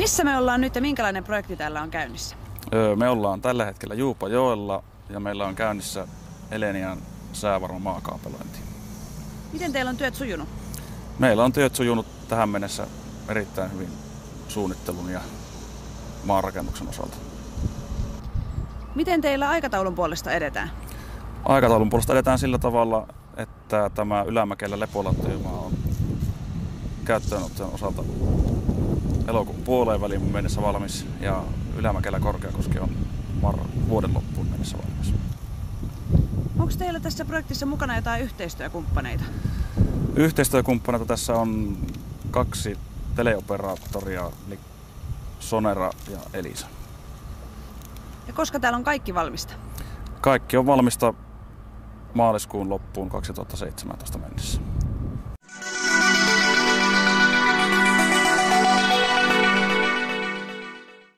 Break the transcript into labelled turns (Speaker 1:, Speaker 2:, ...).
Speaker 1: Missä me ollaan nyt ja minkälainen projekti täällä on käynnissä?
Speaker 2: Me ollaan tällä hetkellä Juupajoella ja meillä on käynnissä Elenian säävarma maakaapelointi.
Speaker 1: Miten teillä on työt sujunut?
Speaker 2: Meillä on työt sujunut tähän mennessä erittäin hyvin suunnittelun ja maanrakennuksen osalta.
Speaker 1: Miten teillä aikataulun puolesta edetään?
Speaker 2: Aikataulun puolesta edetään sillä tavalla, että tämä Ylämäkelä Lepolatyömaa on käyttöönottojen osalta elokuun puoleen väliin mennessä valmis ja Ylämäkelä Korkeakoski on vuoden loppuun mennessä valmis.
Speaker 1: Onko teillä tässä projektissa mukana jotain yhteistyökumppaneita?
Speaker 2: Yhteistyökumppaneita tässä on 2 teleoperaattoria, eli Sonera ja Elisa.
Speaker 1: Ja koska täällä on kaikki valmista?
Speaker 2: Kaikki on valmista maaliskuun loppuun 2017 mennessä.